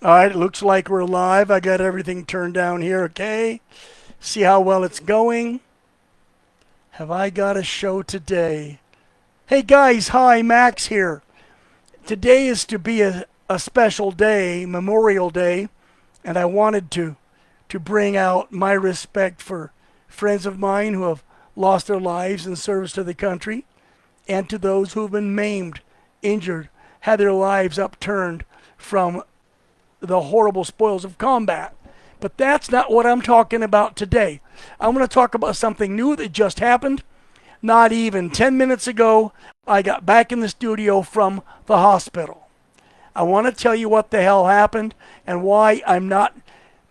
All right, it looks like we're live. I got everything turned down here, okay? See how well it's going. Have I got a show today? Hey guys, hi, Max here. Today is to be a special day, Memorial Day, and I wanted to bring out my respect for friends of mine who have lost their lives in service to the country and to those who have been maimed, injured, had their lives upturned from the horrible spoils of combat. But that's not what I'm talking about today. I'm going to talk about something new that just happened. Not even 10 minutes ago, I got back in the studio from the hospital. I want to tell you what the hell happened and why I'm not.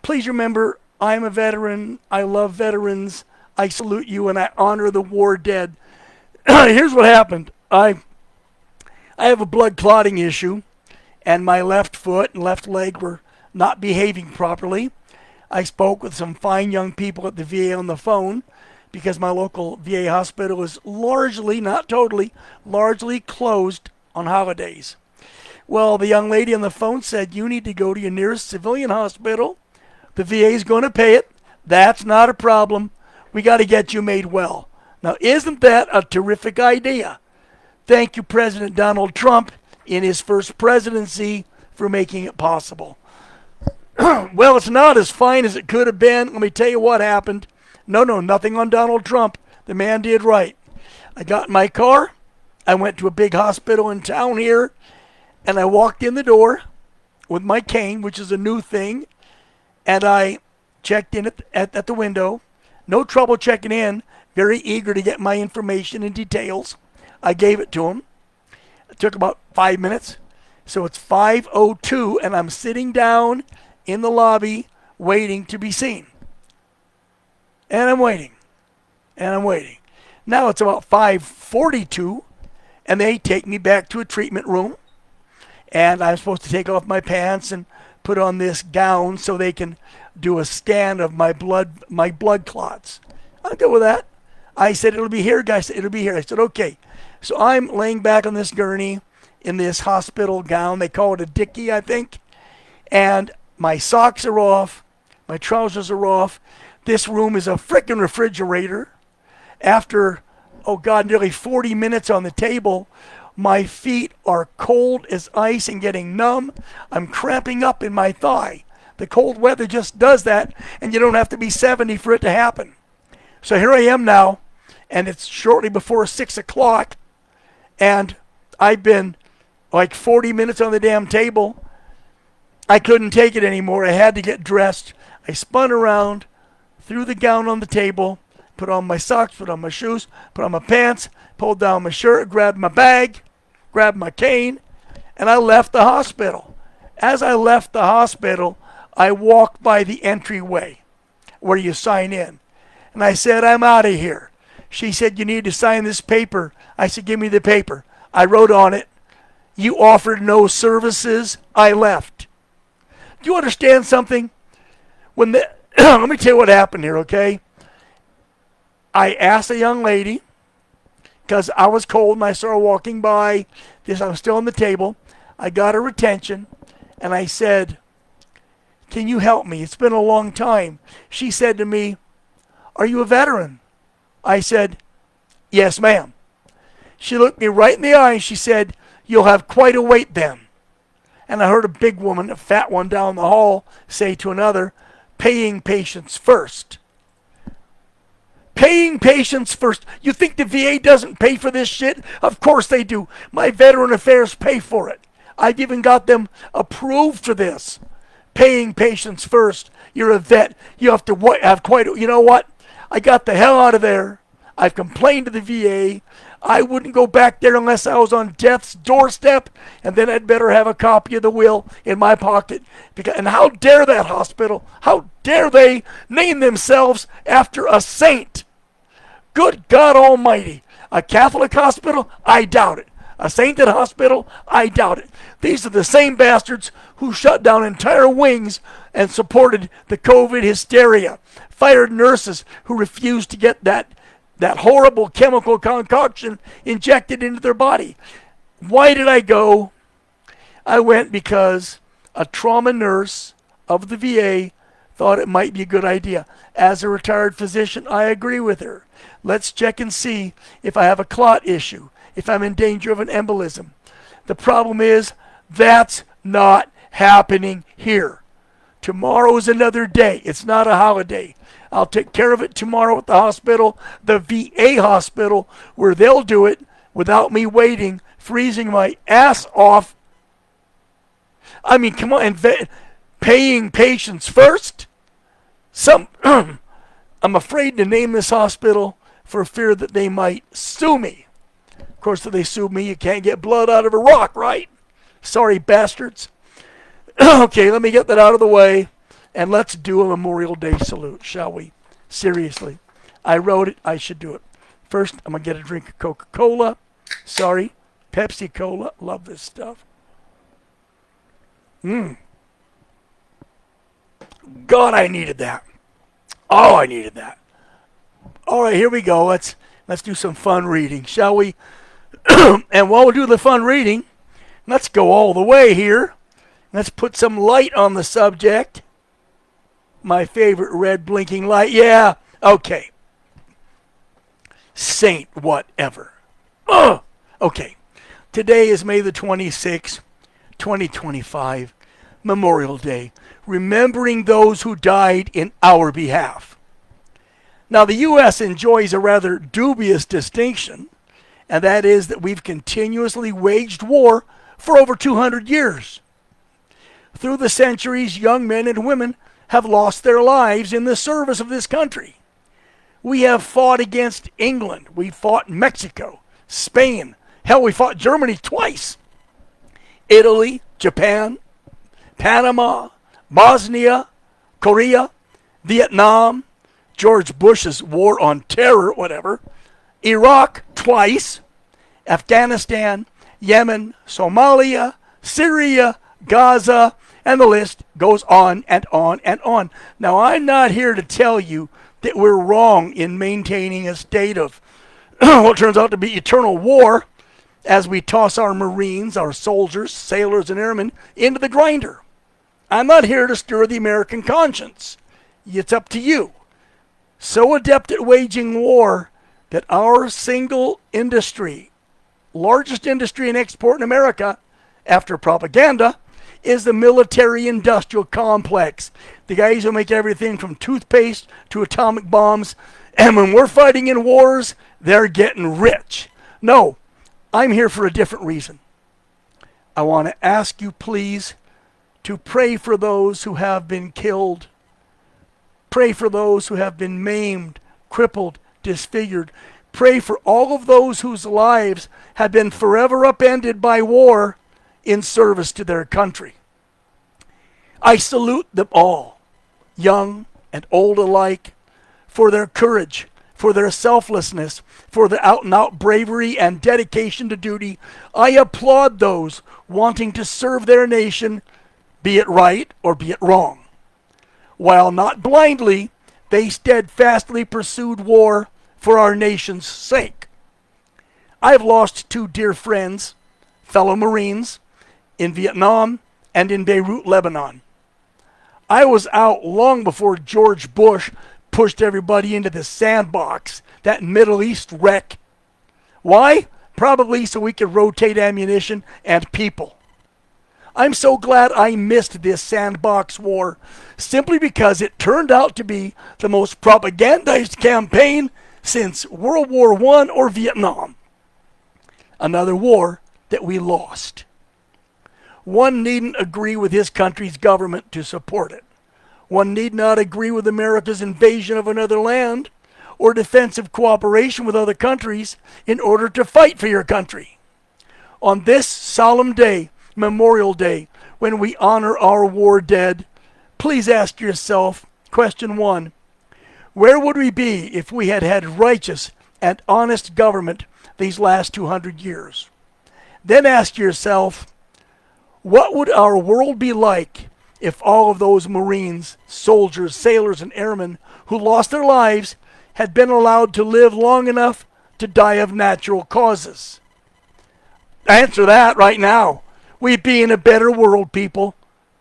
Please remember, I'm a veteran. I love veterans. I salute you and I honor the war dead. Here's what happened. I have a blood clotting issue, and my left foot and left leg were not behaving properly. I spoke with some fine young people at the VA on the phone because my local VA hospital is largely, not totally, largely closed on holidays. Well, the young lady on the phone said, you need to go to your nearest civilian hospital. The VA is going to pay it. That's not a problem. We got to get you made well. Now, isn't that a terrific idea? Thank you, President Donald Trump, in his first presidency for making it possible. Well, it's not as fine as it could have been. Let me tell you what happened. No, nothing on Donald Trump. The man did right. I got in my car. I went to a big hospital in town here, and I walked in the door with my cane, which is a new thing, and I checked in at the window. No trouble checking in. Very eager to get my information and details. I gave it to him. It took about 5 minutes. So it's 5:02, and I'm sitting down in the lobby waiting to be seen. And I'm waiting. And I'm waiting. Now it's about 5:42, and they take me back to a treatment room. And I'm supposed to take off my pants and put on this gown so they can do a scan of my blood clots. I'll go with that. I said, it'll be here, guys. It'll be here. I said, okay. So I'm laying back on this gurney in this hospital gown. They call it a dickie, I think. And my socks are off. My trousers are off. This room is a frickin' refrigerator. After, nearly 40 minutes on the table, my feet are cold as ice and getting numb. I'm cramping up in my thigh. The cold weather just does that, and you don't have to be 70 for it to happen. So here I am now, and it's shortly before 6 o'clock, and I've been like 40 minutes on the damn table. I couldn't take it anymore. I had to get dressed. I spun around, threw the gown on the table, put on my socks, put on my shoes, put on my pants, pulled down my shirt, grabbed my bag, grabbed my cane, and I left the hospital. As I left the hospital, I walked by the entryway where you sign in. And I said, I'm out of here. She said, you need to sign this paper. I said, give me the paper. I wrote on it, you offered no services. I left. Do you understand something? Let me tell you what happened here, okay? I asked a young lady, because I was cold and I saw her walking by. I'm still on the table. I got her attention, and I said, can you help me? It's been a long time. She said to me, are you a veteran? I said, yes, ma'am. She looked me right in the eye and she said, you'll have quite a wait then. And I heard a big woman, a fat one down the hall, say to another, paying patients first. Paying patients first. You think the VA doesn't pay for this shit? Of course they do. My Veteran Affairs pay for it. I've even got them approved for this. Paying patients first. You're a vet. You have to have quite a... You know what? I got the hell out of there. I've complained to the VA. I wouldn't go back there unless I was on death's doorstep, and then I'd better have a copy of the will in my pocket. And how dare that hospital? How dare they name themselves after a saint? Good God Almighty. A Catholic hospital? I doubt it. A sainted hospital? I doubt it. These are the same bastards who shut down entire wings and supported the COVID hysteria. Fired nurses who refused to get that horrible chemical concoction injected into their body. Why did I go? I went because a trauma nurse of the VA thought it might be a good idea. As a retired physician, I agree with her. Let's check and see if I have a clot issue, if I'm in danger of an embolism. The problem is, that's not happening here. Tomorrow's another day. It's not a holiday. I'll take care of it tomorrow at the hospital, the VA hospital, where they'll do it without me waiting, freezing my ass off. I mean, come on, paying patients first? I'm afraid to name this hospital for fear that they might sue me. Of course, if they sue me, you can't get blood out of a rock, right? Sorry, bastards. Okay, let me get that out of the way, and let's do a Memorial Day salute, shall we? Seriously. I wrote it. I should do it. First, I'm going to get a drink of Coca-Cola. Sorry, Pepsi-Cola. Love this stuff. God, I needed that. Oh, I needed that. All right, here we go. Let's do some fun reading, shall we? And while we do the fun reading, let's go all the way here. Let's put some light on the subject. My favorite red blinking light. Yeah, okay. Saint whatever. Ugh. Okay. Today is May the 26th, 2025, Memorial Day, remembering those who died in our behalf. Now, the U.S. enjoys a rather dubious distinction, and that is that we've continuously waged war for over 200 years. Through the centuries, young men and women have lost their lives in the service of this country. We have fought against England. We fought Mexico, Spain. Hell, we fought Germany twice. Italy, Japan, Panama, Bosnia, Korea, Vietnam, George Bush's war on terror, whatever, Iraq twice, Afghanistan, Yemen, Somalia, Syria, Gaza, and the list goes on and on and on. Now, I'm not here to tell you that we're wrong in maintaining a state of what turns out to be eternal war as we toss our Marines, our soldiers, sailors, and airmen into the grinder. I'm not here to stir the American conscience. It's up to you. So adept at waging war that our single industry, largest industry in export in America, after propaganda, is the military-industrial complex. The guys who make everything from toothpaste to atomic bombs. And when we're fighting in wars, they're getting rich. No, I'm here for a different reason. I want to ask you, please, to pray for those who have been killed. Pray for those who have been maimed, crippled, disfigured. Pray for all of those whose lives have been forever upended by war in service to their country. I salute them all, young and old alike, for their courage, for their selflessness, for their out-and-out bravery and dedication to duty. I applaud those wanting to serve their nation, be it right or be it wrong. While not blindly, they steadfastly pursued war for our nation's sake. I've lost two dear friends, fellow Marines, in Vietnam and in Beirut, Lebanon. I was out long before George Bush pushed everybody into the sandbox, that Middle East wreck. Why? Probably so we could rotate ammunition and people. I'm so glad I missed this sandbox war, simply because it turned out to be the most propagandized campaign since World War I or Vietnam. Another war that we lost. One needn't agree with his country's government to support it. One need not agree with America's invasion of another land or defensive cooperation with other countries in order to fight for your country. On this solemn day, Memorial Day, when we honor our war dead, please ask yourself, question 1, where would we be if we had had righteous and honest government these last 200 years? Then ask yourself, what would our world be like if all of those Marines, soldiers, sailors, and airmen who lost their lives had been allowed to live long enough to die of natural causes? Answer that right now. We'd be in a better world, people.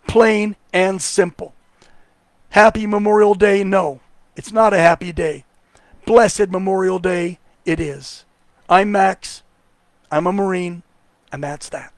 Plain and simple. Happy Memorial Day? No, it's not a happy day. Blessed Memorial Day, it is. I'm Max. I'm a Marine, and that's that.